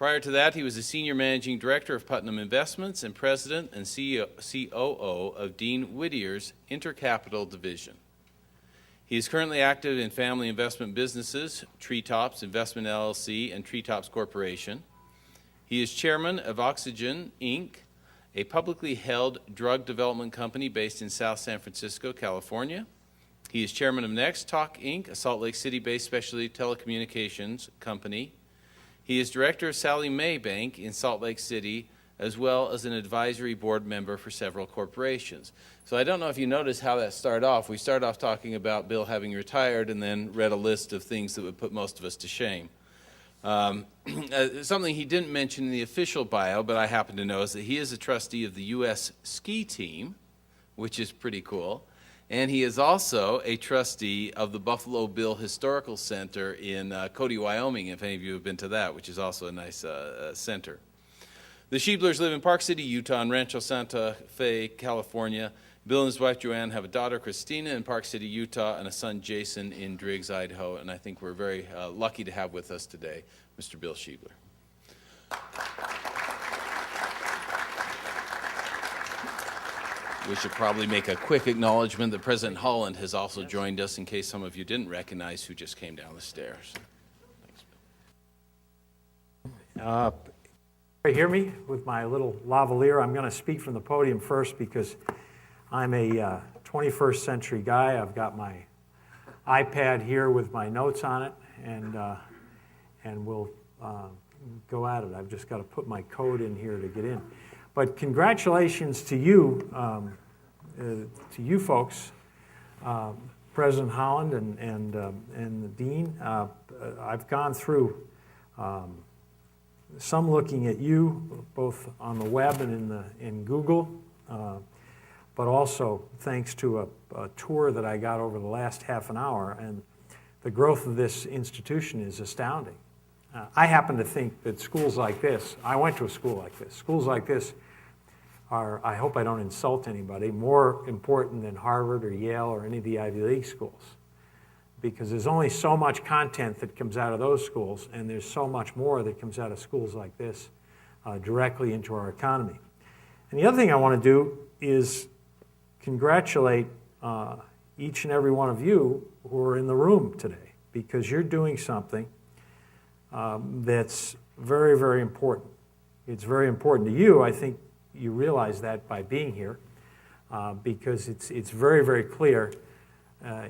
Prior to that, he was a senior managing director of Putnam Investments and president and COO of Dean Whittier's Intercapital Division. He is currently active in family investment businesses, Treetops Investment LLC and Treetops Corporation. He is chairman of Oxygen, Inc., a publicly held drug development company based in South San Francisco, California. He is chairman of Next Talk, Inc., a Salt Lake City-based specialty telecommunications company. He is director of Sallie Mae Bank in Salt Lake City, as well as an advisory board member for several corporations. So I don't know if you noticed how that started off. We started off talking about Bill having retired and then read a list of things that would put most of us to shame. Something he didn't mention in the official bio, but I happen to know, is that he is a trustee of the U.S. ski team, which is pretty cool. And he is also a trustee of the Buffalo Bill Historical Center in Cody, Wyoming, if any of you have been to that, which is also a nice center. The Schieblers live in Park City, Utah, and Rancho Santa Fe, California. Bill and his wife, Joanne, have a daughter, Christina, in Park City, Utah, and a son, Jason, in Driggs, Idaho. And I think we're very lucky to have with us today Mr. Bill Schiebler. We should probably make a quick acknowledgement that President Holland has also joined us, in case some of you didn't recognize who just came down the stairs. Thanks, Bill. You hear me with my little lavalier? I'm going to speak from the podium first because I'm a 21st century guy. I've got my iPad here with my notes on it, and we'll go at it. I've just got to put my code in here to get in. But congratulations to you folks, President Holland and the Dean. I've gone through some looking at you, both on the web and in Google, but also thanks to a tour that I got over the last half an hour, and the growth of this institution is astounding. I happen to think that schools like this, I went to a school like this, schools like this are, I hope I don't insult anybody, more important than Harvard or Yale or any of the Ivy League schools, because there's only so much content that comes out of those schools, and there's so much more that comes out of schools like this directly into our economy. And the other thing I want to do is congratulate each and every one of you who are in the room today, because you're doing something that's very, very important. It's very important to you. I think you realize that by being here, because it's very, very clear.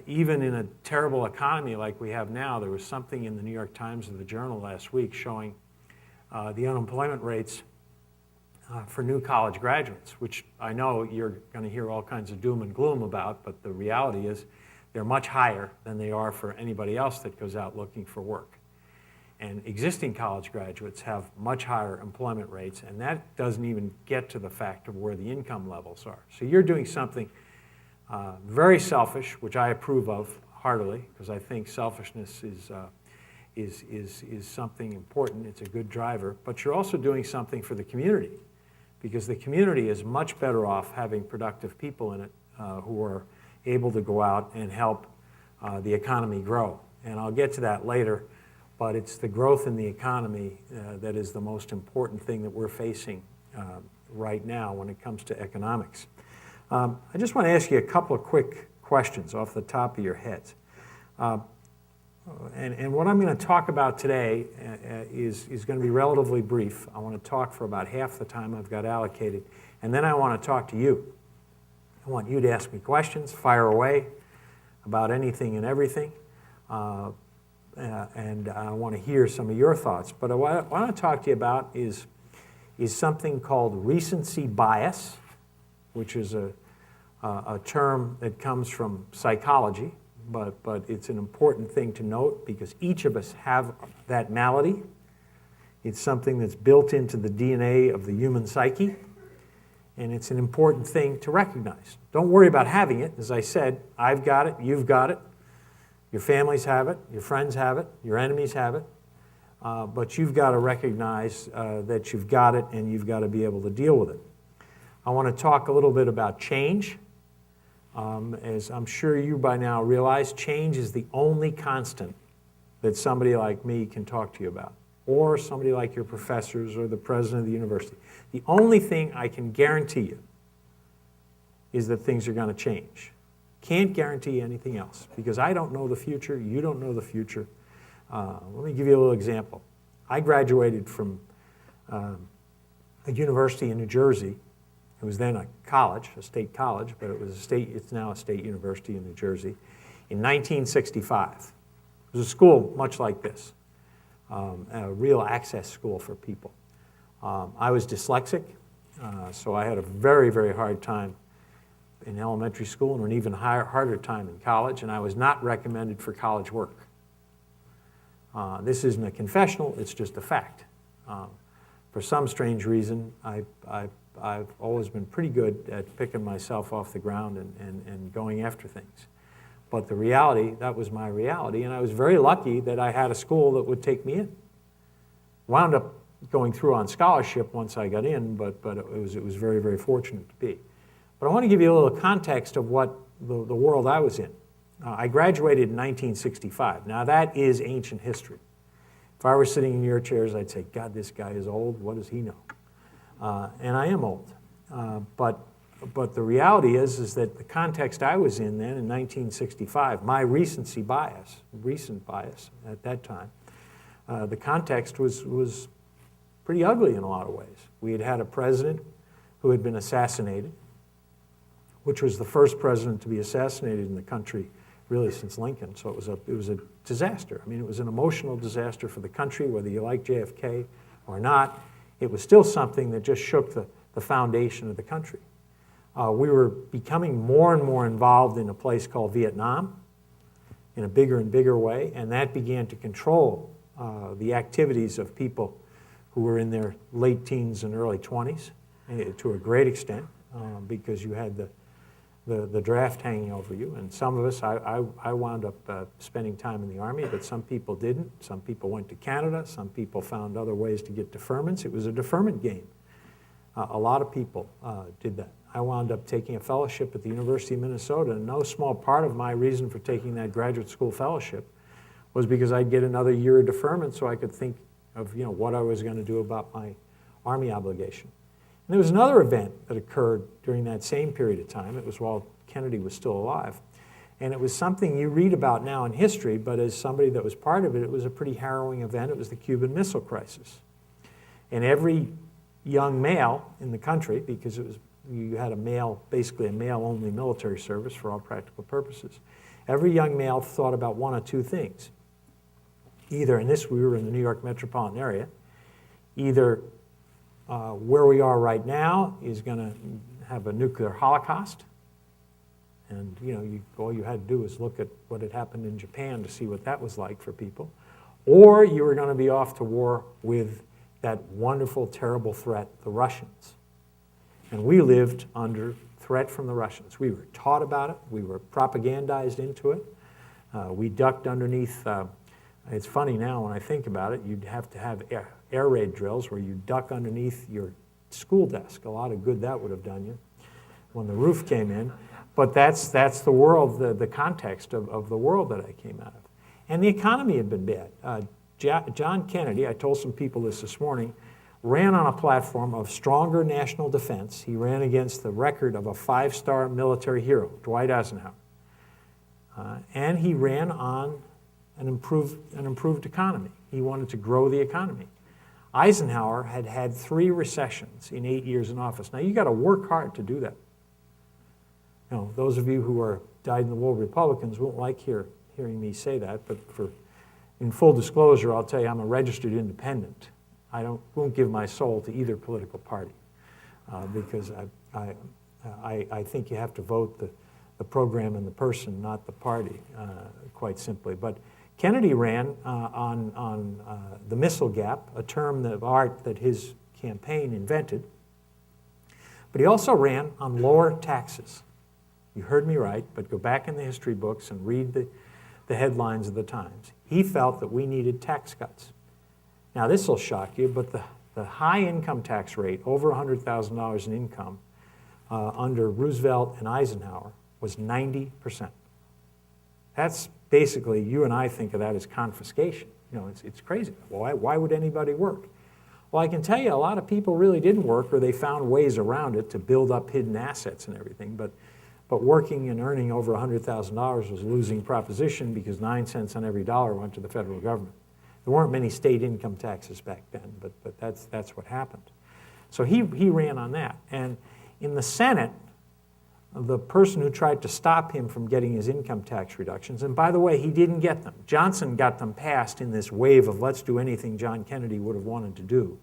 Even in a terrible economy like we have now, there was something in the New York Times or the Journal last week showing the unemployment rates for new college graduates, which I know you're going to hear all kinds of doom and gloom about, but the reality is they're much higher than they are for anybody else that goes out looking for work. And existing college graduates have much higher employment rates, and that doesn't even get to the fact of where the income levels are. So you're doing something very selfish, which I approve of heartily, because I think selfishness is something important. It's a good driver. But you're also doing something for the community, because the community is much better off having productive people in it who are able to go out and help the economy grow. And I'll get to that later, but it's the growth in the economy that is the most important thing that we're facing right now when it comes to economics. I just want to ask you a couple of quick questions off the top of your heads. And what I'm going to talk about today is going to be relatively brief. I want to talk for about half the time I've got allocated, and then I want to talk to you. I want you to ask me questions, fire away about anything and everything, and I want to hear some of your thoughts. But what I want to talk to you about is something called recency bias, which is a term that comes from psychology, but it's an important thing to note because each of us have that malady. It's something that's built into the DNA of the human psyche, and it's an important thing to recognize. Don't worry about having it. As I said, I've got it, you've got it, your families have it, your friends have it, your enemies have it, but you've got to recognize that you've got it, and you've got to be able to deal with it. I want to talk a little bit about change. As I'm sure you by now realize, change is the only constant that somebody like me can talk to you about, or somebody like your professors or the president of the university. The only thing I can guarantee you is that things are going to change. Can't guarantee anything else because I don't know the future, you don't know the future. Let me give you a little example. I graduated from a university in New Jersey. It was then a college, a state college, but it's now a state university in New Jersey, in 1965. It was a school much like this, a real access school for people. I was dyslexic, so I had a very, very hard time in elementary school and an even harder time in college, and I was not recommended for college work. This isn't a confessional, it's just a fact. For some strange reason, I've always been pretty good at picking myself off the ground and going after things. But the reality, that was my reality, and I was very lucky that I had a school that would take me in. Wound up going through on scholarship once I got in, but it was very, very fortunate to be. But I want to give you a little context of what the world I was in. I graduated in 1965. Now that is ancient history. If I were sitting in your chairs, I'd say, God, this guy is old. What does he know? And I am old. But the reality is that the context I was in then in 1965, my recent bias at that time, the context was pretty ugly in a lot of ways. We had had a president who had been assassinated, which was the first president to be assassinated in the country really since Lincoln. So it was a disaster. I mean, it was an emotional disaster for the country, whether you like JFK or not. It was still something that just shook the foundation of the country. We were becoming more and more involved in a place called Vietnam in a bigger and bigger way, and that began to control the activities of people who were in their late teens and early 20s to a great extent because you had the draft hanging over you. And some of us, I wound up spending time in the Army, but some people didn't. Some people went to Canada. Some people found other ways to get deferments. It was a deferment game. A lot of people did that. I wound up taking a fellowship at the University of Minnesota, and no small part of my reason for taking that graduate school fellowship was because I'd get another year of deferment so I could think of what I was going to do about my Army obligation. And there was another event that occurred during that same period of time. It was while Kennedy was still alive. And it was something you read about now in history, but as somebody that was part of it, it was a pretty harrowing event. It was the Cuban Missile Crisis. And every young male in the country, because you had basically a male-only military service for all practical purposes, every young male thought about one of two things. Either, and we were in the New York metropolitan area, either where we are right now is going to have a nuclear holocaust, and all you had to do was look at what had happened in Japan to see what that was like for people, or you were going to be off to war with that wonderful, terrible threat, the Russians. And we lived under threat from the Russians. We were taught about it. We were propagandized into it. We ducked underneath. It's funny now when I think about it. You'd have to have air raid drills where you duck underneath your school desk. A lot of good that would have done you when the roof came in. But that's the world, the context of the world that I came out of. And the economy had been bad. John Kennedy, I told some people this morning, ran on a platform of stronger national defense. He ran against the record of a 5-star military hero, Dwight Eisenhower. And he ran on an improved economy. He wanted to grow the economy. Eisenhower had had 3 recessions in 8 years in office. Now, you got to work hard to do that. Those of you who are dyed-in-the-wool Republicans won't like hearing me say that, but in full disclosure, I'll tell you I'm a registered independent. I won't give my soul to either political party because I think you have to vote the program and the person, not the party, quite simply. But Kennedy ran on the missile gap, a term of art that his campaign invented. But he also ran on lower taxes. You heard me right, but go back in the history books and read the headlines of the Times. He felt that we needed tax cuts. Now, this will shock you, but the high income tax rate, over $100,000 in income, under Roosevelt and Eisenhower, was 90%. That's basically, you and I think of that as confiscation. It's crazy. Why would anybody work? Well, I can tell you a lot of people really didn't work, or they found ways around it to build up hidden assets and everything. But working and earning over $100,000 was a losing proposition because 9 cents on every dollar went to the federal government. There weren't many state income taxes back then, but that's what happened. So he ran on that. And in the Senate, the person who tried to stop him from getting his income tax reductions, and by the way, he didn't get them. Johnson got them passed in this wave of let's do anything John Kennedy would have wanted to do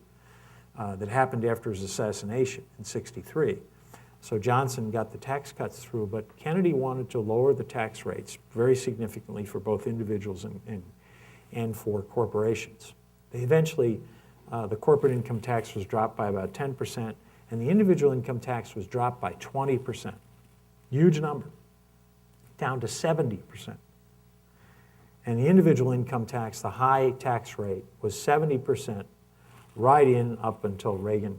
that happened after his assassination in '63. So Johnson got the tax cuts through, but Kennedy wanted to lower the tax rates very significantly for both individuals and for corporations. They eventually, the corporate income tax was dropped by about 10%, and the individual income tax was dropped by 20%. Huge number, down to 70%. And the individual income tax, the high tax rate, was 70% right in up until Reagan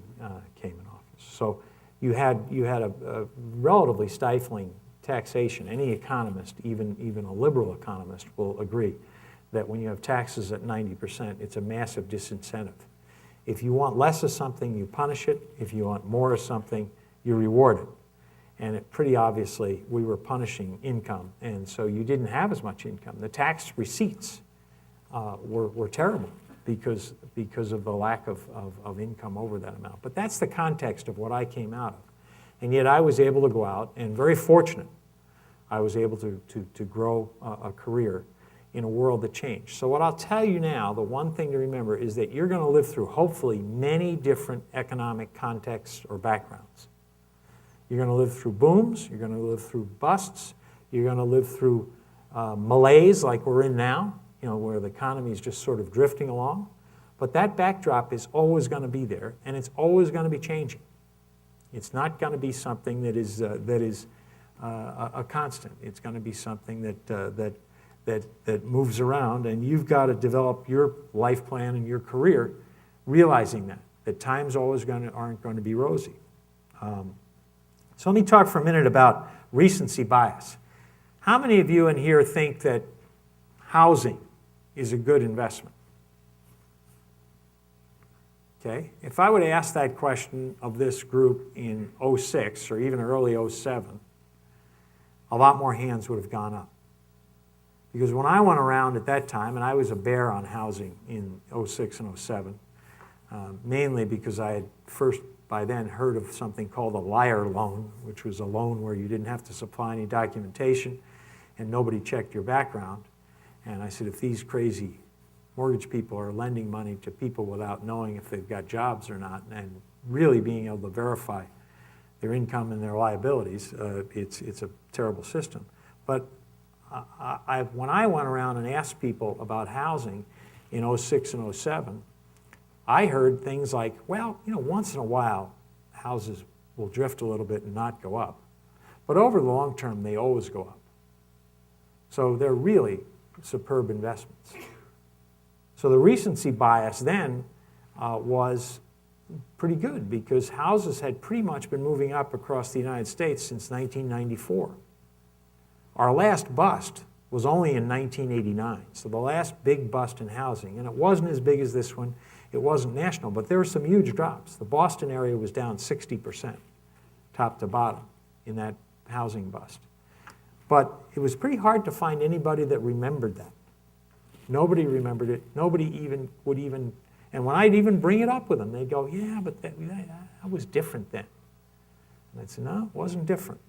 came in office. So you had a relatively stifling taxation. Any economist, even a liberal economist, will agree that when you have taxes at 90%, it's a massive disincentive. If you want less of something, you punish it. If you want more of something, you reward it. And pretty obviously, we were punishing income, and so you didn't have as much income. The tax receipts were terrible because of the lack of income over that amount. But that's the context of what I came out of. And yet I was able to go out, and very fortunate, I was able to grow a career in a world that changed. So what I'll tell you now, the one thing to remember is that you're going to live through, hopefully, many different economic contexts or backgrounds. You're going to live through booms, you're going to live through busts, you're going to live through malaise like we're in now, where the economy is just sort of drifting along. But that backdrop is always going to be there, and it's always going to be changing. It's not going to be something that is a constant. It's going to be something that moves around, and you've got to develop your life plan and your career realizing that times always aren't going to be rosy. So let me talk for a minute about recency bias. How many of you in here think that housing is a good investment? Okay, if I would ask that question of this group in '06 or even early '07, a lot more hands would have gone up. Because when I went around at that time, and I was a bear on housing in '06 and '07, mainly because I had first by then heard of something called a liar loan, which was a loan where you didn't have to supply any documentation and nobody checked your background. And I said, if these crazy mortgage people are lending money to people without knowing if they've got jobs or not and really being able to verify their income and their liabilities, it's a terrible system. But when I went around and asked people about housing in '06 and '07, I heard things like, well, once in a while, houses will drift a little bit and not go up. But over the long term, they always go up. So they're really superb investments. So the recency bias then was pretty good because houses had pretty much been moving up across the United States since 1994. Our last bust was only in 1989, so the last big bust in housing, and it wasn't as big as this one. It wasn't national, but there were some huge drops. The Boston area was down 60%, top to bottom, in that housing bust. But it was pretty hard to find anybody that remembered that. Nobody remembered it. Nobody would even, and when I'd even bring it up with them, they'd go, yeah, but that was different then. And I'd say, no, it wasn't different.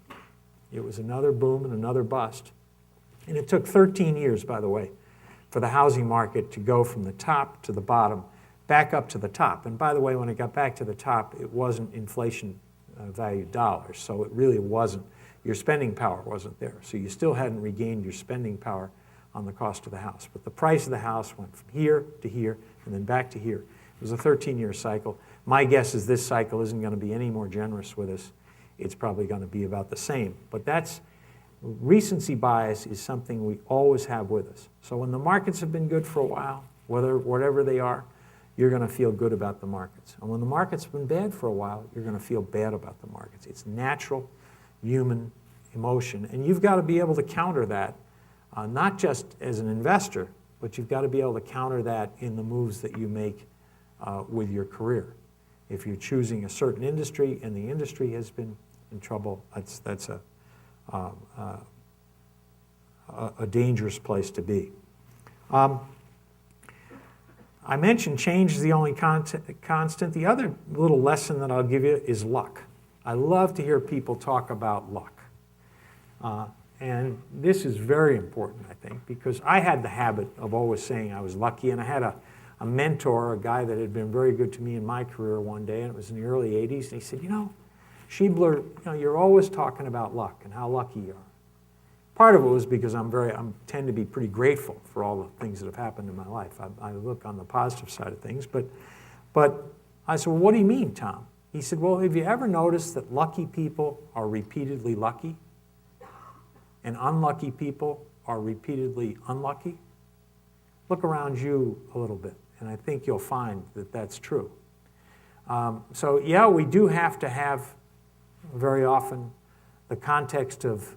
It was another boom and another bust. And it took 13 years, by the way, for the housing market to go from the top to the bottom, back up to the top. And by the way, when it got back to the top, it wasn't inflation valued dollars, so it really wasn't. Your spending power wasn't there, so you still hadn't regained your spending power on the cost of the house. But the price of the house went from here to here and then back to here. It was a 13-year cycle. My guess is this cycle isn't going to be any more generous with us. It's probably going to be about the same. But recency bias is something we always have with us. So when the markets have been good for a while, whatever they are, you're going to feel good about the markets. And when the market's been bad for a while, you're going to feel bad about the markets. It's natural human emotion. And you've got to be able to counter that, not just as an investor, but you've got to be able to counter that in the moves that you make with your career. If you're choosing a certain industry and the industry has been in trouble, that's a dangerous place to be. I mentioned change is the only constant. The other little lesson that I'll give you is luck. I love to hear people talk about luck. And this is very important, I think, because I had the habit of always saying I was lucky, and I had a mentor, a guy that had been very good to me in my career one day, and it was in the early 80s, and he said, Schiebler, you're always talking about luck and how lucky you are. Part of it was because I tend to be pretty grateful for all the things that have happened in my life. I look on the positive side of things, but I said, well, what do you mean, Tom? He said, well, have you ever noticed that lucky people are repeatedly lucky and unlucky people are repeatedly unlucky? Look around you a little bit, and I think you'll find that that's true. So yeah, we do have to have very often the context of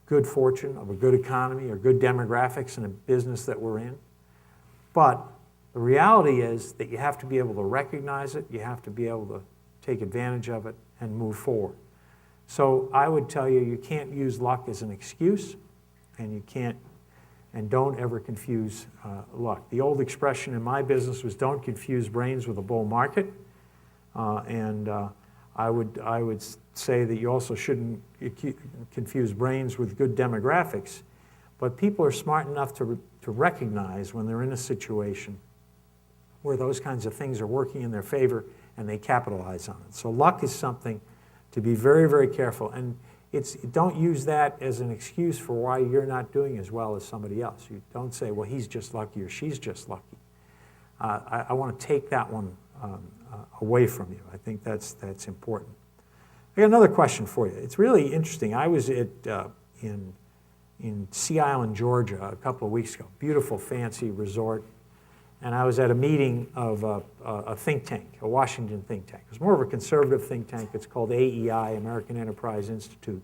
good fortune, of a good economy, or good demographics in a business that we're in. But the reality is that you have to be able to recognize it, you have to be able to take advantage of it and move forward. So I would tell you, you can't use luck as an excuse, and don't ever confuse luck. The old expression in my business was don't confuse brains with a bull market. I would say that you also shouldn't confuse brains with good demographics, but people are smart enough to recognize when they're in a situation where those kinds of things are working in their favor and they capitalize on it. So luck is something to be very, very careful, and don't use that as an excuse for why you're not doing as well as somebody else. You don't say, well, he's just lucky or she's just lucky. I want to take that one away from you. I think that's important. I got another question for you. It's really interesting. I was in Sea Island, Georgia, a couple of weeks ago. Beautiful, fancy resort. And I was at a meeting of a think tank, a Washington think tank. It was more of a conservative think tank. It's called AEI, American Enterprise Institute.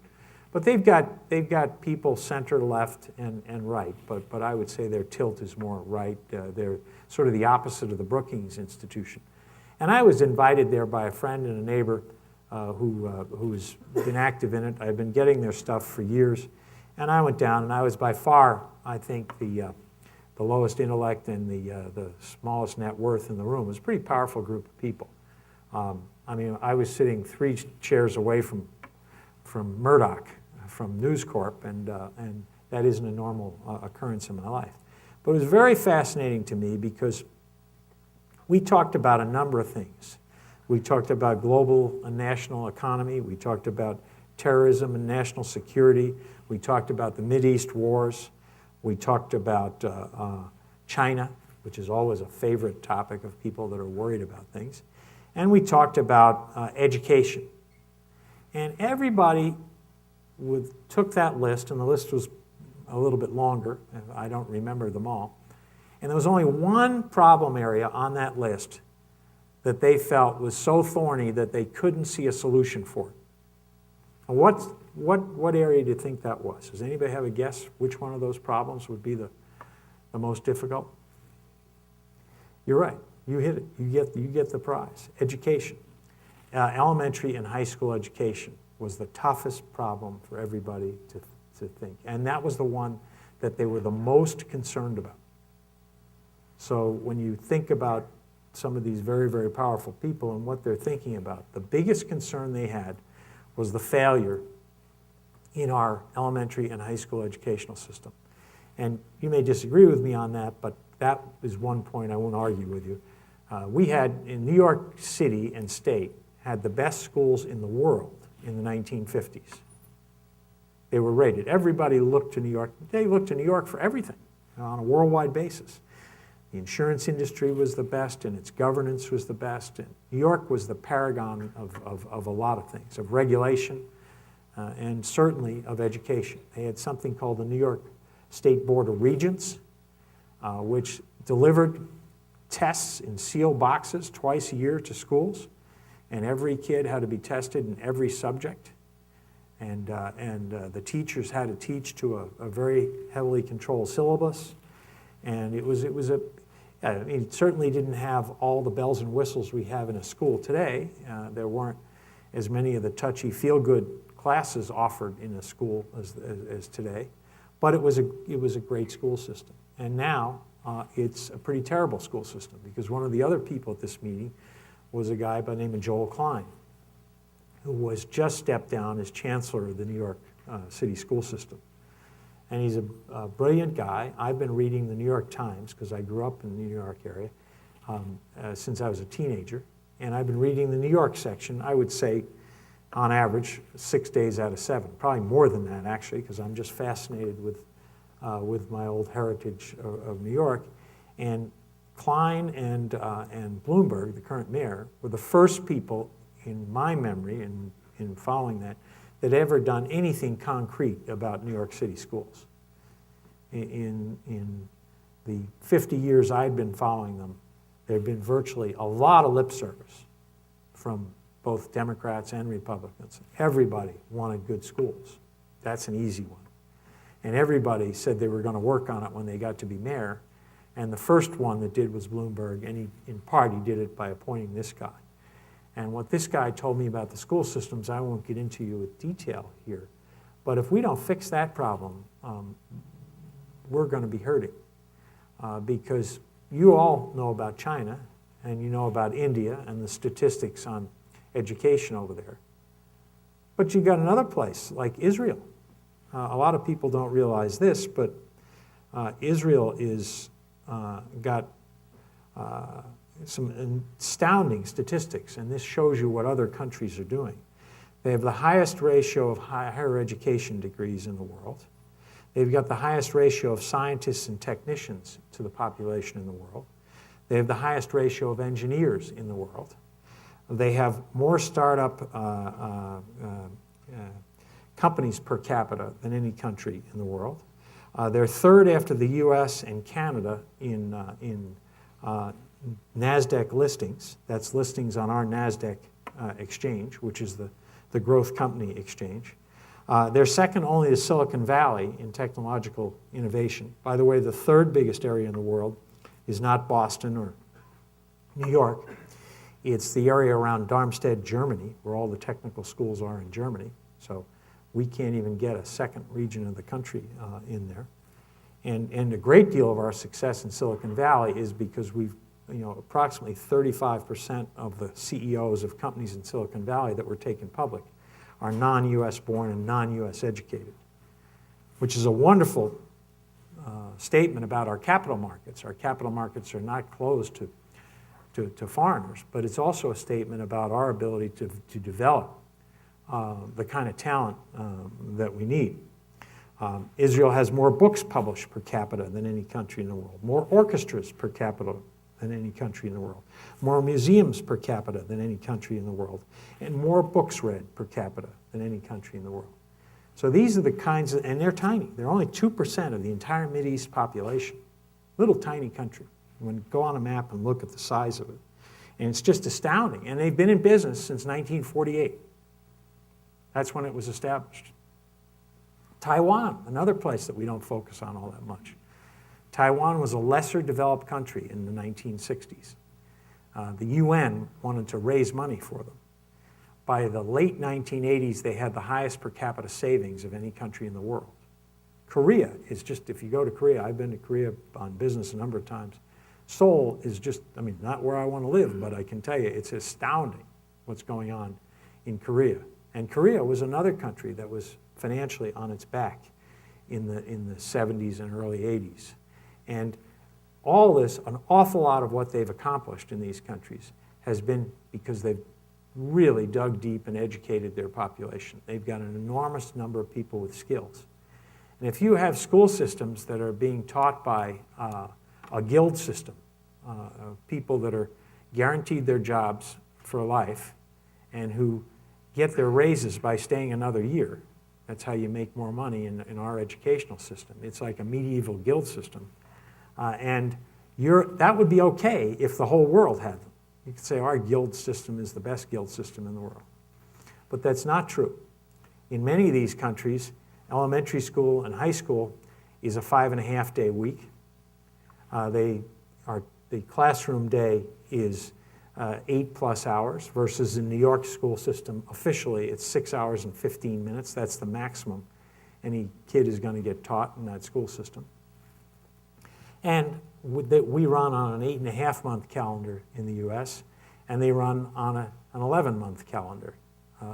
But they've got people center, left, and right. But I would say their tilt is more right. They're sort of the opposite of the Brookings Institution. And I was invited there by a friend and a neighbor who's been active in it. I've been getting their stuff for years. And I went down, and I was by far, I think, the lowest intellect and the smallest net worth in the room. It was a pretty powerful group of people. I was sitting 3 chairs away from Murdoch, from News Corp, and that isn't a normal occurrence in my life. But it was very fascinating to me because we talked about a number of things. We talked about global and national economy. We talked about terrorism and national security. We talked about the Mideast wars. We talked about China, which is always a favorite topic of people that are worried about things. And we talked about education. And everybody took that list, and the list was a little bit longer. I don't remember them all. And there was only one problem area on that list that they felt was so thorny that they couldn't see a solution for it. And what area do you think that was? Does anybody have a guess which one of those problems would be the most difficult? You're right. You hit it. You get the prize. Education. Elementary and high school education was the toughest problem for everybody to think. And that was the one that they were the most concerned about. So when you think about some of these very, very powerful people and what they're thinking about, the biggest concern they had was the failure in our elementary and high school educational system. And you may disagree with me on that, but that is one point I won't argue with you. We had, in New York City and state, had the best schools in the world in the 1950s. They were rated. Everybody looked to New York. They looked to New York for everything on a worldwide basis. The insurance industry was the best, and its governance was the best. And New York was the paragon of a lot of things, of regulation, and certainly of education. They had something called the New York State Board of Regents, which delivered tests in sealed boxes twice a year to schools, and every kid had to be tested in every subject. And the teachers had to teach to a very heavily controlled syllabus. And it certainly didn't have all the bells and whistles we have in a school today. There weren't as many of the touchy feel-good classes offered in a school as today, but it was a great school system. And now it's a pretty terrible school system, because one of the other people at this meeting was a guy by the name of Joel Klein, who was just stepped down as chancellor of the New York City school system. And he's a brilliant guy. I've been reading the New York Times, because I grew up in the New York area, since I was a teenager. And I've been reading the New York section, I would say, on average, 6 days out of 7. Probably more than that, actually, because I'm just fascinated with my old heritage of New York. And Klein and Bloomberg, the current mayor, were the first people in my memory, in following that ever done anything concrete about New York City schools. In the 50 years I'd been following them, there had been virtually a lot of lip service from both Democrats and Republicans. Everybody wanted good schools. That's an easy one. And everybody said they were going to work on it when they got to be mayor. And the first one that did was Bloomberg, and in part he did it by appointing this guy. And what this guy told me about the school systems, I won't get into you with detail here. But if we don't fix that problem, we're going to be hurting. Because you all know about China, and you know about India and the statistics on education over there. But you've got another place, like Israel. A lot of people don't realize this, but Israel is got some astounding statistics, and this shows you what other countries are doing. They have the highest ratio of higher education degrees in the world. They've got the highest ratio of scientists and technicians to the population in the world. They have the highest ratio of engineers in the world. They have more startup companies per capita than any country in the world. They're third after the US and Canada in NASDAQ listings. That's listings on our NASDAQ exchange, which is the growth company exchange. They're second only to Silicon Valley in technological innovation. By the way, the third biggest area in the world is not Boston or New York. It's the area around Darmstadt, Germany, where all the technical schools are in Germany. So we can't even get a second region of the country in there. And a great deal of our success in Silicon Valley is because we've, approximately 35% of the CEOs of companies in Silicon Valley that were taken public are non-US born and non-US educated, which is a wonderful statement about our capital markets. Our capital markets are not closed to foreigners, but it's also a statement about our ability to develop the kind of talent that we need. Israel has more books published per capita than any country in the world, more orchestras per capita than any country in the world, more museums per capita than any country in the world, and more books read per capita than any country in the world. So these are the kinds of, and they're tiny. They're only 2% of the entire Mideast population. Little tiny country. You can go on a map and look at the size of it. And it's just astounding. And they've been in business since 1948. That's when it was established. Taiwan, another place that we don't focus on all that much. Taiwan was a lesser developed country in the 1960s. The UN wanted to raise money for them. By the late 1980s, they had the highest per capita savings of any country in the world. Korea is just, if you go to Korea, I've been to Korea on business a number of times. Seoul is just, not where I want to live, but I can tell you it's astounding what's going on in Korea. And Korea was another country that was financially on its back in the 70s and early 80s. And all this, an awful lot of what they've accomplished in these countries has been because they've really dug deep and educated their population. They've got an enormous number of people with skills. And if you have school systems that are being taught by a guild system, people that are guaranteed their jobs for life and who get their raises by staying another year, that's how you make more money in our educational system. It's like a medieval guild system. And that would be okay if the whole world had them. You could say our guild system is the best guild system in the world. But that's not true. In many of these countries, elementary school and high school is a 5.5-day week. The classroom day is 8+ hours versus in New York school system, officially it's 6 hours and 15 minutes. That's the maximum any kid is going to get taught in that school system. And we run on an 8.5-month calendar in the US, and they run on an 11-month calendar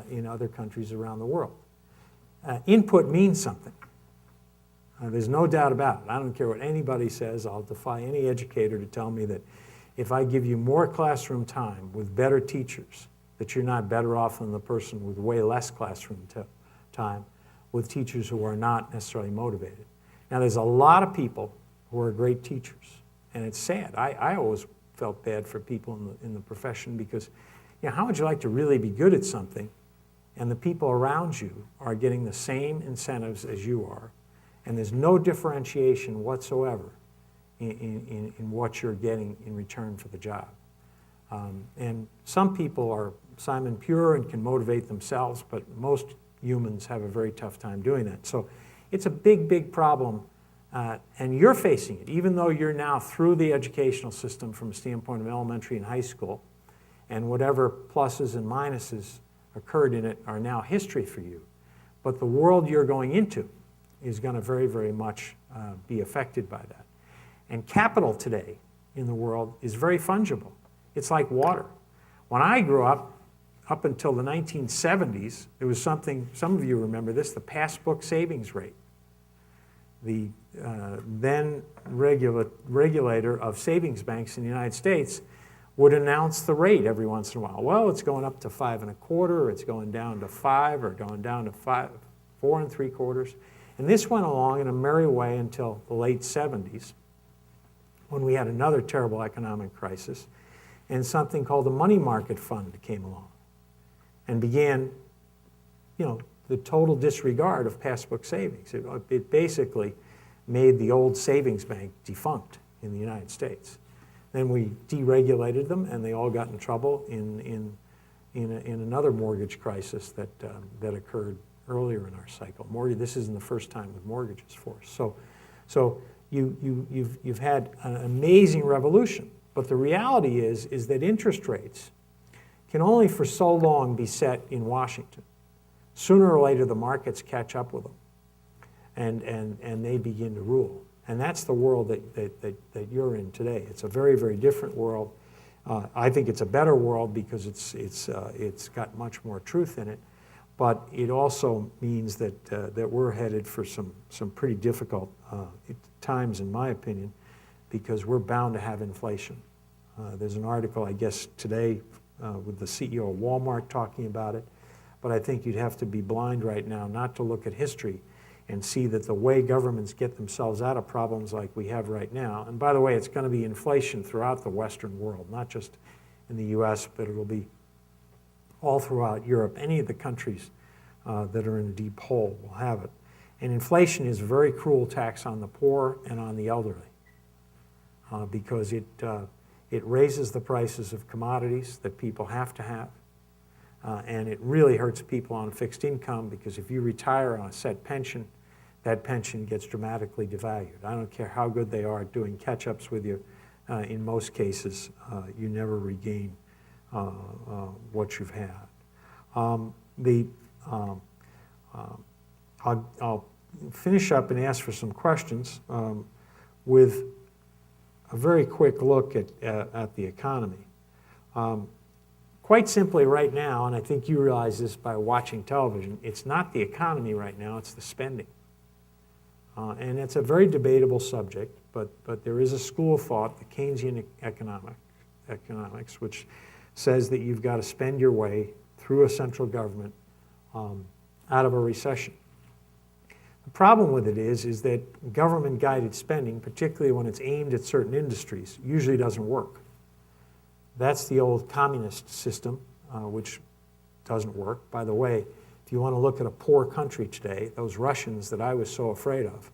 in other countries around the world. Input means something. There's no doubt about it. I don't care what anybody says. I'll defy any educator to tell me that if I give you more classroom time with better teachers, that you're not better off than the person with way less classroom time with teachers who are not necessarily motivated. Now, there's a lot of people who are great teachers, and it's sad. I always felt bad for people in the profession because, how would you like to really be good at something and the people around you are getting the same incentives as you are, and there's no differentiation whatsoever in what you're getting in return for the job. And some people are Simon Pure and can motivate themselves, but most humans have a very tough time doing that. So it's a big, big problem, and you're facing it, even though you're now through the educational system from a standpoint of elementary and high school, and whatever pluses and minuses occurred in it are now history for you. But the world you're going into is going to very, very much be affected by that. And capital today in the world is very fungible. It's like water. When I grew up until the 1970s, there was something, some of you remember this, the passbook savings rate. The then regulator of savings banks in the United States would announce the rate every once in a while. Well, it's going up to 5 1/4, or it's going down to 5, or going down to 4 3/4. And this went along in a merry way until the late 70s, when we had another terrible economic crisis, and something called the money market fund came along and began, the total disregard of passbook savings. It basically made the old savings bank defunct in the United States. Then we deregulated them, and they all got in trouble in another mortgage crisis that occurred earlier in our cycle. This isn't the first time with mortgages for us. So you've had an amazing revolution, but the reality is that interest rates can only for so long be set in Washington. Sooner or later, the markets catch up with them, and they begin to rule. And that's the world that you're in today. It's a very, very different world. I think it's a better world because it's got much more truth in it. But it also means that we're headed for some pretty difficult times, in my opinion, because we're bound to have inflation. There's an article, I guess, today with the CEO of Walmart talking about it. But I think you'd have to be blind right now not to look at history and see that the way governments get themselves out of problems like we have right now, and by the way, it's going to be inflation throughout the Western world, not just in the US, but it'll be all throughout Europe. Any of the countries that are in a deep hole will have it. And inflation is a very cruel tax on the poor and on the elderly because it raises the prices of commodities that people have to have. And it really hurts people on fixed income because if you retire on a set pension, that pension gets dramatically devalued. I don't care how good they are at doing catch-ups with you. In most cases, you never regain what you've had. I'll finish up and ask for some questions with a very quick look at the economy. Quite simply right now, and I think you realize this by watching television, it's not the economy right now, it's the spending. And it's a very debatable subject, but there is a school of thought, the Keynesian economics, which says that you've got to spend your way through a central government out of a recession. The problem with it is that government-guided spending, particularly when it's aimed at certain industries, usually doesn't work. That's the old communist system, which doesn't work. By the way, if you want to look at a poor country today, those Russians that I was so afraid of,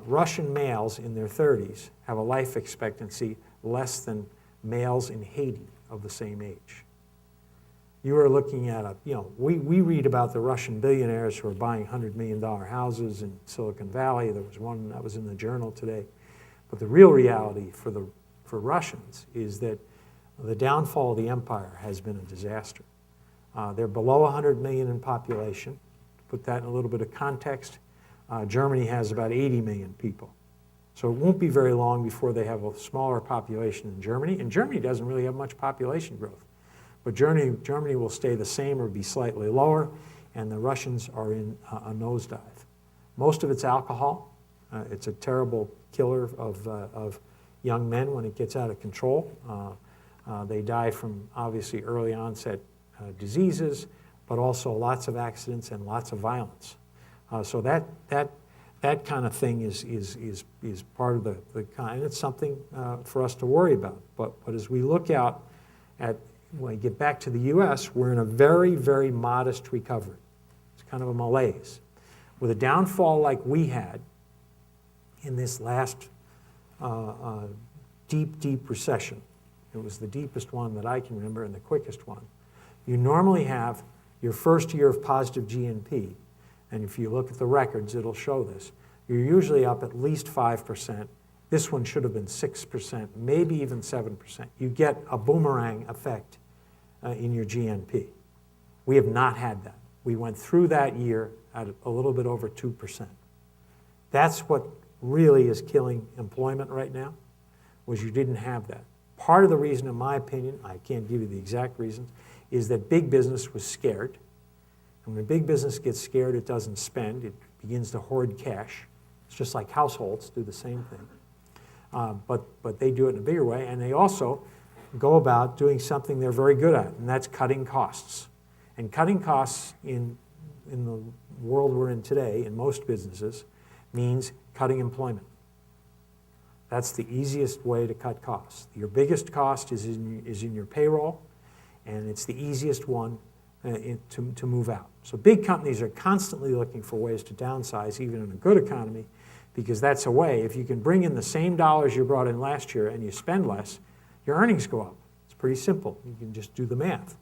Russian males in their 30s have a life expectancy less than males in Haiti of the same age. You are looking at we read about the Russian billionaires who are buying $100 million houses in Silicon Valley. There was one that was in the Journal today. But the real reality for Russians is that the downfall of the empire has been a disaster. They're below 100 million in population. To put that in a little bit of context, Germany has about 80 million people. So it won't be very long before they have a smaller population in Germany. And Germany doesn't really have much population growth. But Germany will stay the same or be slightly lower, and the Russians are in a nosedive. Most of it's alcohol. It's a terrible killer of young men when it gets out of control. They die from, obviously, early onset diseases, but also lots of accidents and lots of violence. So that kind of thing is part of the kind. It's something for us to worry about. But as we look out at, when we get back to the U.S., we're in a very, very modest recovery. It's kind of a malaise. With a downfall like we had in this last deep, deep recession, it was the deepest one that I can remember and the quickest one, you normally have your first year of positive GNP, and if you look at the records, it'll show this. You're usually up at least 5%. This one should have been 6%, maybe even 7%. You get a boomerang effect in your GNP. We have not had that. We went through that year at a little bit over 2%. That's what really is killing employment right now, was you didn't have that. Part of the reason, in my opinion, I can't give you the exact reasons, is that big business was scared. And when big business gets scared, it doesn't spend. It begins to hoard cash. It's just like households do the same thing. But they do it in a bigger way, and they also go about doing something they're very good at, and that's cutting costs. And cutting costs in the world we're in today, in most businesses, means cutting employment. That's the easiest way to cut costs. Your biggest cost is in your payroll, and it's the easiest one to move out. So big companies are constantly looking for ways to downsize, even in a good economy, because that's a way. If you can bring in the same dollars you brought in last year and you spend less, your earnings go up. It's pretty simple. You can just do the math.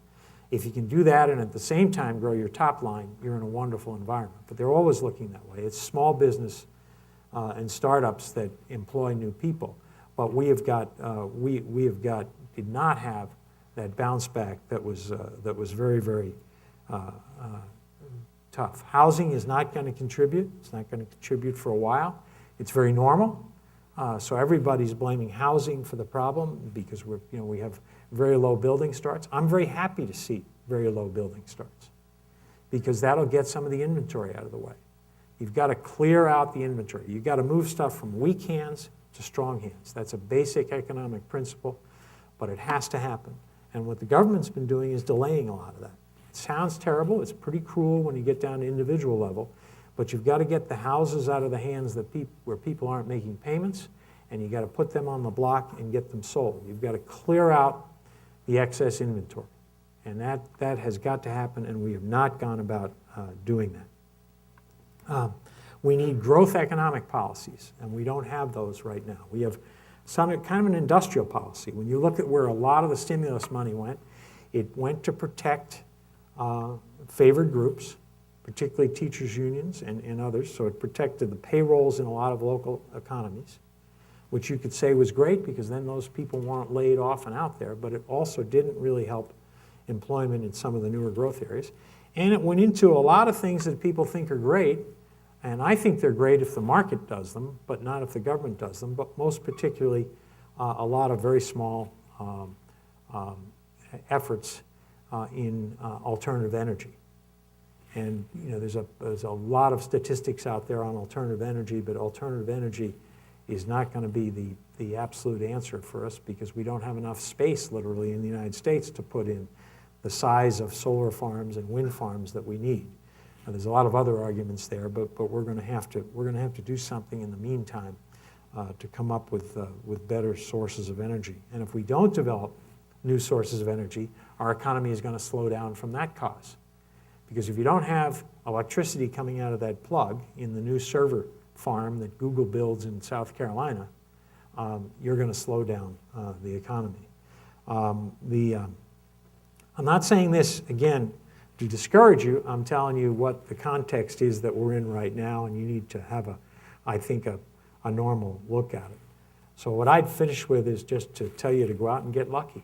If you can do that and at the same time grow your top line, you're in a wonderful environment. But they're always looking that way. It's small business and startups that employ new people. But we have got, did not have that bounce back that was very, very tough. Housing is not going to contribute. It's not going to contribute for a while. It's very normal. So everybody's blaming housing for the problem because we have very low building starts. I'm very happy to see very low building starts because that'll get some of the inventory out of the way. You've got to clear out the inventory. You've got to move stuff from weak hands to strong hands. That's a basic economic principle, but it has to happen. And what the government's been doing is delaying a lot of that. It sounds terrible. It's pretty cruel when you get down to individual level, but you've got to get the houses out of the hands where people aren't making payments, and you've got to put them on the block and get them sold. You've got to clear out the excess inventory. And that has got to happen, and we have not gone about doing that. We need growth economic policies, and we don't have those right now. We have some kind of an industrial policy. When you look at where a lot of the stimulus money went, it went to protect favored groups, particularly teachers' unions and others. So it protected the payrolls in a lot of local economies, which you could say was great because then those people weren't laid off and out there, but it also didn't really help employment in some of the newer growth areas. And it went into a lot of things that people think are great, and I think they're great if the market does them, but not if the government does them, but most particularly a lot of very small efforts in alternative energy. And there's a lot of statistics out there on alternative energy, but alternative energy is not going to be the absolute answer for us because we don't have enough space, literally, in the United States to put in the size of solar farms and wind farms that we need. Now, there's a lot of other arguments there, but we're going to have to do something in the meantime to come up with better sources of energy. And if we don't develop new sources of energy, our economy is going to slow down from that cause. Because if you don't have electricity coming out of that plug in the new server farm that Google builds in South Carolina, you're going to slow down the economy. I'm not saying this, again, to discourage you. I'm telling you what the context is that we're in right now, and you need to have, I think, a normal look at it. So what I'd finish with is just to tell you to go out and get lucky.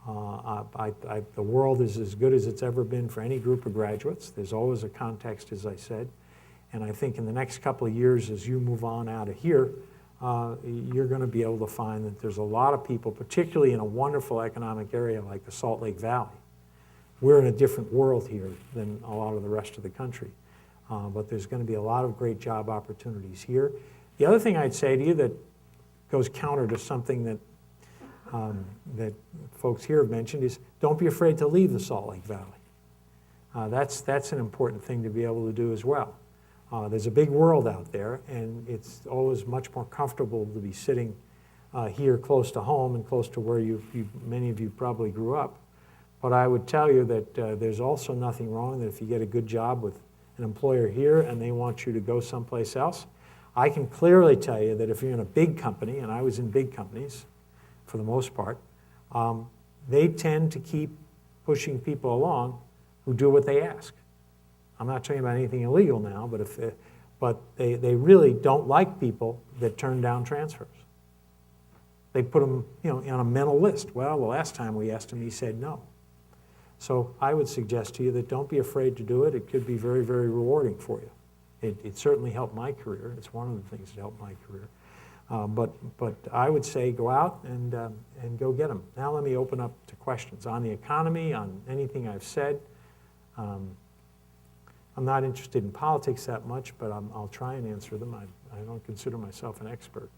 The world is as good as it's ever been for any group of graduates. There's always a context, as I said. And I think in the next couple of years, as you move on out of here, you're going to be able to find that there's a lot of people, particularly in a wonderful economic area like the Salt Lake Valley. We're in a different world here than a lot of the rest of the country. But there's going to be a lot of great job opportunities here. The other thing I'd say to you that goes counter to something that that folks here have mentioned is don't be afraid to leave the Salt Lake Valley. That's an important thing to be able to do as well. There's a big world out there, and it's always much more comfortable to be sitting here close to home and close to where many of you probably grew up. But I would tell you that there's also nothing wrong that if you get a good job with an employer here and they want you to go someplace else, I can clearly tell you that if you're in a big company, and I was in big companies for the most part, they tend to keep pushing people along who do what they ask. I'm not talking about anything illegal now, but they really don't like people that turn down transfers. They put them, on a mental list. Well, the last time we asked him, he said no. So I would suggest to you that don't be afraid to do it. It could be very, very rewarding for you. It certainly helped my career. It's one of the things that helped my career. But I would say go out and go get them. Now let me open up to questions on the economy, on anything I've said. I'm not interested in politics that much, but I'll try and answer them. I don't consider myself an expert.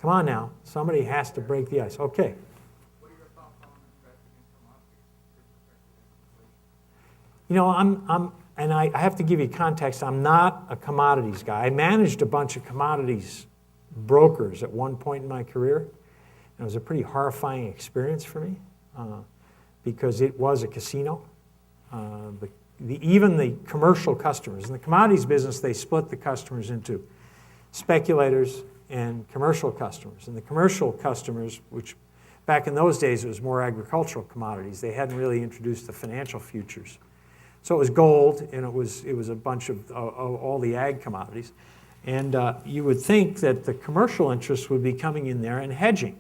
Come on now. Somebody has to break the ice. Okay. What are your thoughts on investing in commodities? And I have to give you context. I'm not a commodities guy. I managed a bunch of commodities brokers at one point in my career. And it was a pretty horrifying experience for me because it was a casino. Even the commercial customers. In the commodities business, they split the customers into speculators and commercial customers. And the commercial customers, which back in those days it was more agricultural commodities, they hadn't really introduced the financial futures. So it was gold, and it was a bunch of all the ag commodities. And you would think that the commercial interests would be coming in there and hedging.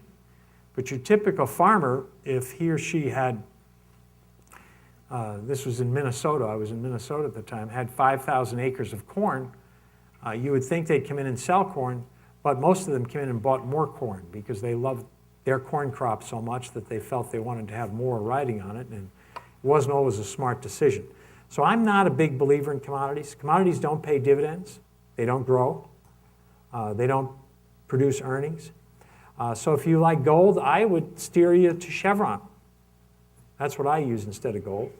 But your typical farmer, if he or she had, this was in Minnesota, I was in Minnesota at the time, had 5,000 acres of corn, you would think they'd come in and sell corn, but most of them came in and bought more corn because they loved their corn crop so much that they felt they wanted to have more riding on it, and it wasn't always a smart decision. So I'm not a big believer in commodities. Commodities don't pay dividends. They don't grow. They don't produce earnings. So if you like gold, I would steer you to Chevron. That's what I use instead of gold.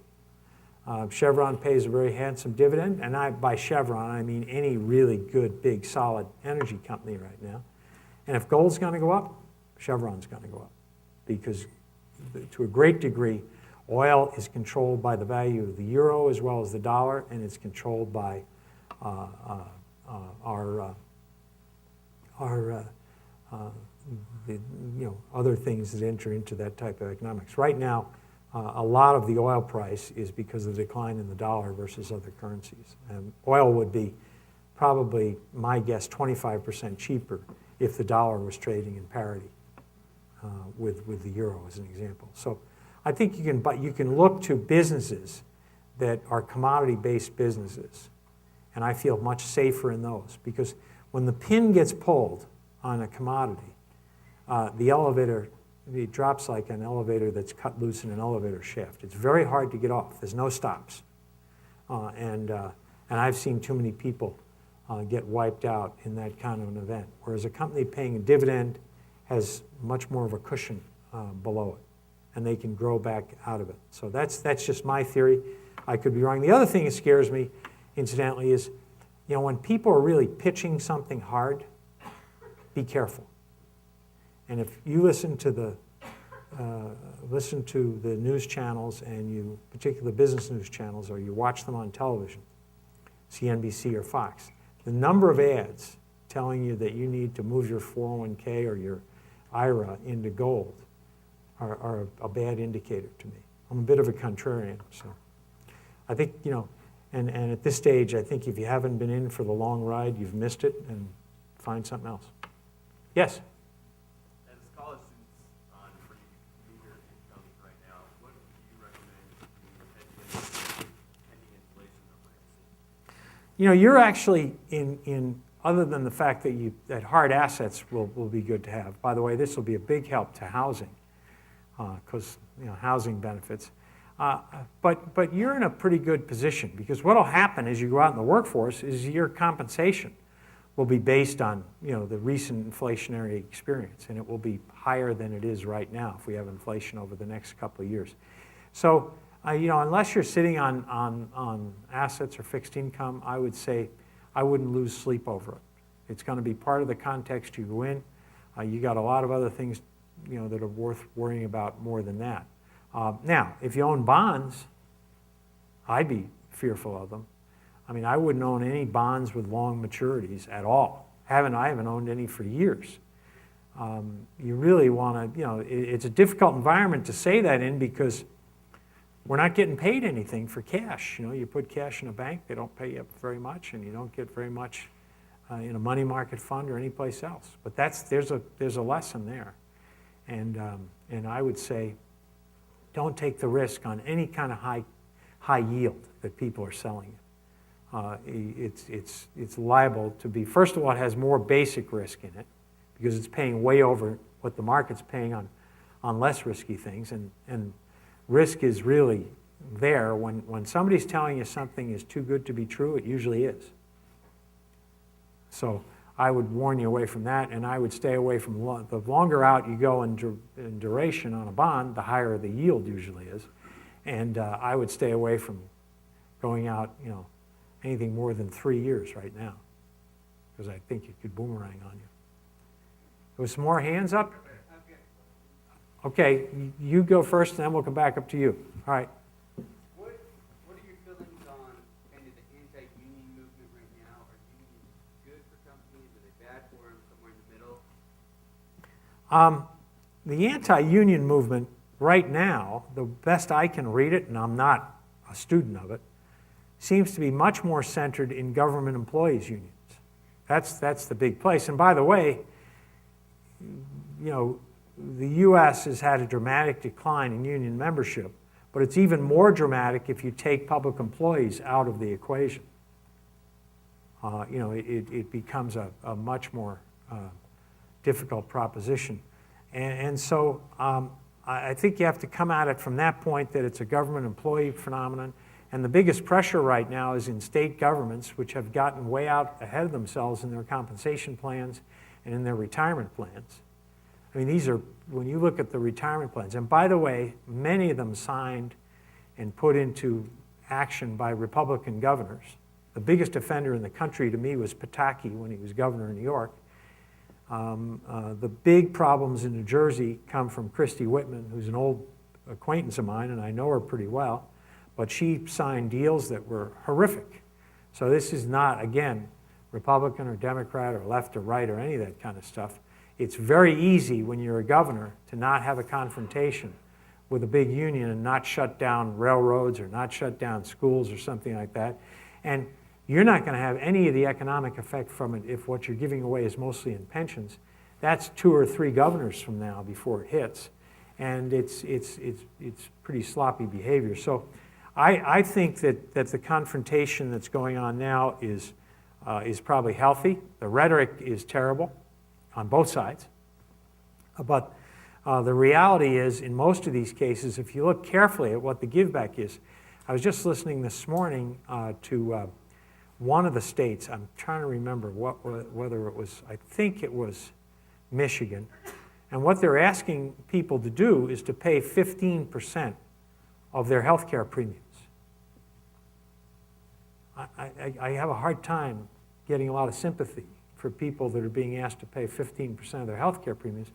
Chevron pays a very handsome dividend, and by Chevron, I mean any really good, big, solid energy company right now. And if gold's going to go up, Chevron's going to go up because to a great degree, oil is controlled by the value of the euro as well as the dollar, and it's controlled by other things that enter into that type of economics. Right now, a lot of the oil price is because of the decline in the dollar versus other currencies. And oil would be probably, my guess, 25% cheaper if the dollar was trading in parity with the euro, as an example. So I think you can look to businesses that are commodity-based businesses, and I feel much safer in those because when the pin gets pulled on a commodity, the elevator, it drops like an elevator that's cut loose in an elevator shaft. It's very hard to get off. There's no stops, and I've seen too many people get wiped out in that kind of an event. Whereas a company paying a dividend has much more of a cushion below it, and they can grow back out of it. So that's just my theory. I could be wrong. The other thing that scares me, incidentally, is when people are really pitching something hard, be careful. And if you listen to the news channels and particularly business news channels, or you watch them on television, CNBC or Fox, the number of ads telling you that you need to move your 401k or your IRA into gold are a bad indicator to me. I'm a bit of a contrarian, so I think, And at this stage, I think if you haven't been in for the long ride, you've missed it, and find something else. Yes? As college students on pretty meager incomes right now, what do you recommend pending inflation that we're going to see? You know, you're actually other than the fact that hard assets will be good to have. By the way, this will be a big help to housing, because housing benefits. But you're in a pretty good position, because what will happen as you go out in the workforce is your compensation will be based on the recent inflationary experience, and it will be higher than it is right now if we have inflation over the next couple of years. So unless you're sitting on assets or fixed income, I would say I wouldn't lose sleep over it. It's going to be part of the context you go in. You got a lot of other things that are worth worrying about more than that. Now, if you own bonds, I'd be fearful of them. I mean, I wouldn't own any bonds with long maturities at all. I haven't owned any for years. You really want to, it's a difficult environment to say that in, because we're not getting paid anything for cash. You put cash in a bank, they don't pay you very much, and you don't get very much in a money market fund or anyplace else. But there's a lesson there, and I would say, don't take the risk on any kind of high yield that people are selling you. It's liable to be, first of all, it has more basic risk in it, because it's paying way over what the market's paying on less risky things, and risk is really there. When somebody's telling you something is too good to be true, it usually is. So I would warn you away from that, and I would stay away from the longer out you go in duration on a bond, the higher the yield usually is. And I would stay away from going out, anything more than 3 years right now, because I think it could boomerang on you. There was some more hands up? Okay, you go first, and then we'll come back up to you. All right. What are your feelings on kind of the anti-union movement right now? Are unions good for companies? Are they bad for them? Somewhere in the middle? The anti-union movement right now, the best I can read it, and I'm not a student of it, seems to be much more centered in government employees' unions. That's the big place. And by the way, the U.S. has had a dramatic decline in union membership, but it's even more dramatic if you take public employees out of the equation. It becomes a much more difficult proposition. And so I think you have to come at it from that point, that it's a government employee phenomenon. And the biggest pressure right now is in state governments, which have gotten way out ahead of themselves in their compensation plans and in their retirement plans. I mean, these are, when you look at the retirement plans, and by the way, many of them signed and put into action by Republican governors. The biggest offender in the country to me was Pataki when he was governor of New York. The big problems in New Jersey come from Christy Whitman, who's an old acquaintance of mine, and I know her pretty well. But she signed deals that were horrific. So this is not, again, Republican or Democrat or left or right or any of that kind of stuff. It's very easy when you're a governor to not have a confrontation with a big union and not shut down railroads or not shut down schools or something like that. And you're not going to have any of the economic effect from it if what you're giving away is mostly in pensions. That's 2 or 3 governors from now before it hits. And it's pretty sloppy behavior. So I think that the confrontation that's going on now is probably healthy. The rhetoric is terrible on both sides. But the reality is, in most of these cases, if you look carefully at what the giveback is, I was just listening this morning to one of the states. I'm trying to remember whether it was, I think it was Michigan. And what they're asking people to do is to pay 15% of their health care premiums. I have a hard time getting a lot of sympathy for people that are being asked to pay 15% of their health care premiums,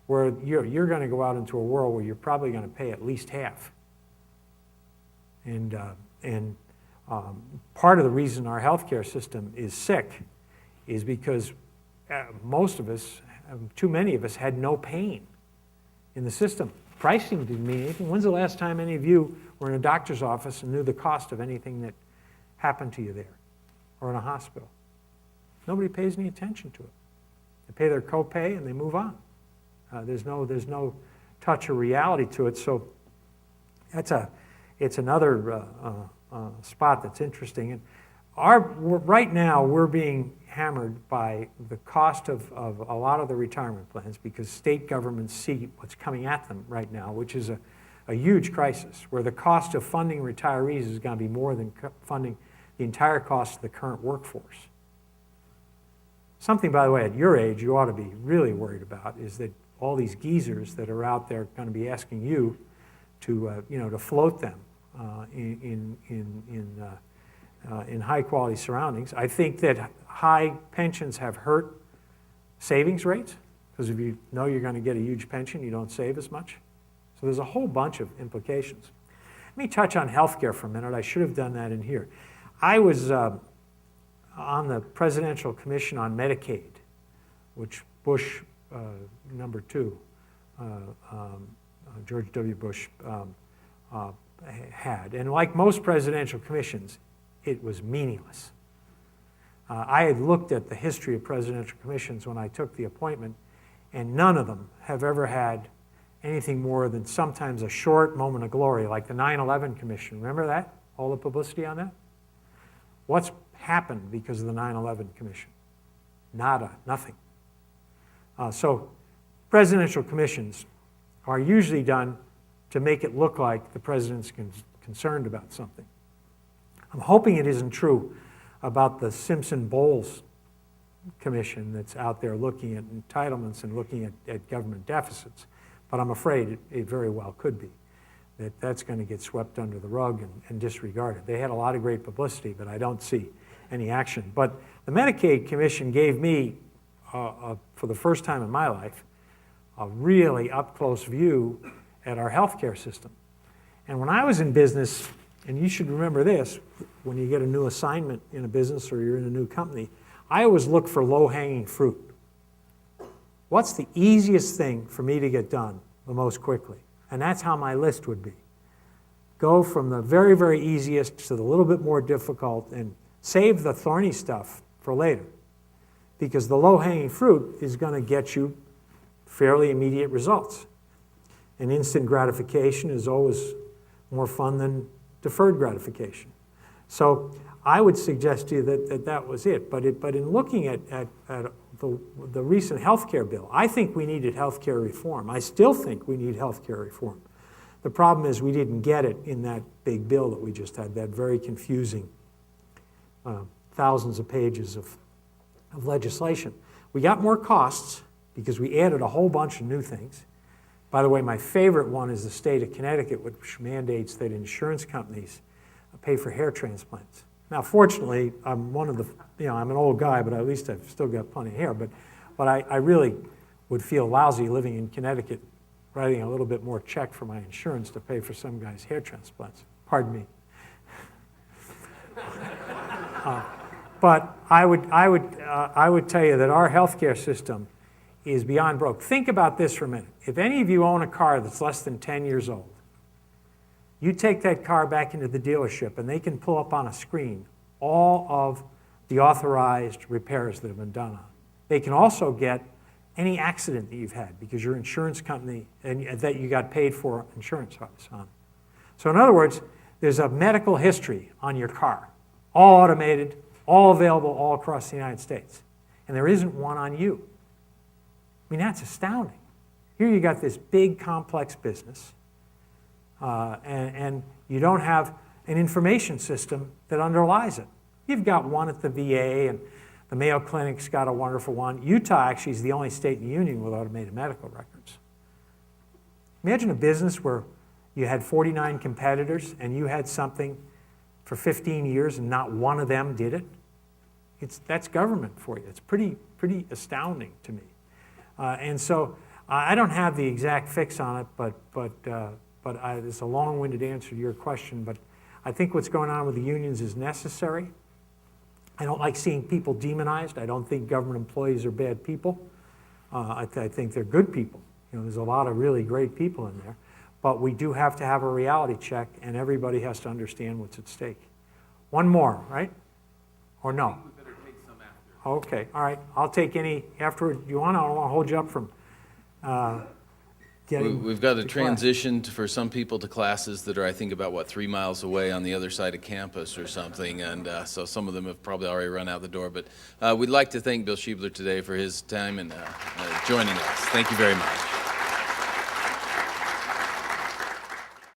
where you're going to go out into a world where you're probably going to pay at least half. And part of the reason our health care system is sick is because most of us, too many of us, had no pain in the system. Pricing didn't mean anything. When's the last time any of you were in a doctor's office and knew the cost of anything that happen to you there or in a hospital? Nobody pays any attention to it. They pay their copay and they move on. There's no touch of reality to it. So it's another spot that's interesting. And right now we're being hammered by the cost of a lot of the retirement plans because state governments see what's coming at them right now, which is a huge crisis where the cost of funding retirees is going to be more than funding the entire cost of the current workforce. Something, by the way, at your age you ought to be really worried about is that all these geezers that are out there going to be asking you to, to float them in high-quality surroundings. I think that high pensions have hurt savings rates because if you know you're going to get a huge pension, you don't save as much. So there's a whole bunch of implications. Let me touch on healthcare for a minute. I should have done that in here. I was on the Presidential Commission on Medicaid, which Bush number 2, George W. Bush had. And like most presidential commissions, it was meaningless. I had looked at the history of presidential commissions when I took the appointment, and none of them have ever had anything more than sometimes a short moment of glory, like the 9/11 Commission. Remember that? All the publicity on that? What's happened because of the 9/11 Commission? Nada, nothing. So presidential commissions are usually done to make it look like the president's concerned about something. I'm hoping it isn't true about the Simpson-Bowles Commission that's out there looking at entitlements and looking at government deficits, but I'm afraid it very well could be. That's going to get swept under the rug and disregarded. They had a lot of great publicity, but I don't see any action. But the Medicaid Commission gave me, for the first time in my life, a really up-close view at our healthcare system. And when I was in business, and you should remember this, when you get a new assignment in a business or you're in a new company, I always look for low-hanging fruit. What's the easiest thing for me to get done the most quickly? And that's how my list would be. Go from the very, very easiest to the little bit more difficult and save the thorny stuff for later. Because the low-hanging fruit is going to get you fairly immediate results. And instant gratification is always more fun than deferred gratification. So I would suggest to you that was it. But in looking at the recent health care bill, I think we needed health care reform. I still think we need health care reform. The problem is we didn't get it in that big bill that we just had, that very confusing thousands of pages of legislation. We got more costs because we added a whole bunch of new things. By the way, my favorite one is the state of Connecticut, which mandates that insurance companies pay for hair transplants. Now, fortunately, I'm I'm an old guy, but at least I've still got plenty of hair. But I really would feel lousy living in Connecticut, writing a little bit more check for my insurance to pay for some guy's hair transplants. Pardon me. But I would tell you that our healthcare system is beyond broke. Think about this for a minute. If any of you own a car that's less than 10 years old, you take that car back into the dealership and they can pull up on a screen all of the authorized repairs that have been done on it. They can also get any accident that you've had because your insurance company, and that you got paid for insurance on. So in other words, there's a medical history on your car, all automated, all available all across the United States. And there isn't one on you. I mean, that's astounding. Here you got this big, complex business, and you don't have an information system that underlies it. You've got one at the VA, and the Mayo Clinic's got a wonderful one. Utah actually is the only state in the union with automated medical records. Imagine a business where you had 49 competitors, and you had something for 15 years, and not one of them did it. That's government for you. It's pretty astounding to me. And so I don't have the exact fix on it, but it's a long-winded answer to your question. But I think what's going on with the unions is necessary. I don't like seeing people demonized. I don't think government employees are bad people. I think they're good people. There's a lot of really great people in there. But we do have to have a reality check, and everybody has to understand what's at stake. One more, right? Or no? We better take some after. Okay, all right. I'll take any afterward you want. I don't want to hold you up from getting. We've got a to class. transition for some people to classes that are, I think, about, 3 miles away on the other side of campus or something, and so some of them have probably already run out the door. But we'd like to thank Bill Schiebler today for his time and joining us. Thank you very much.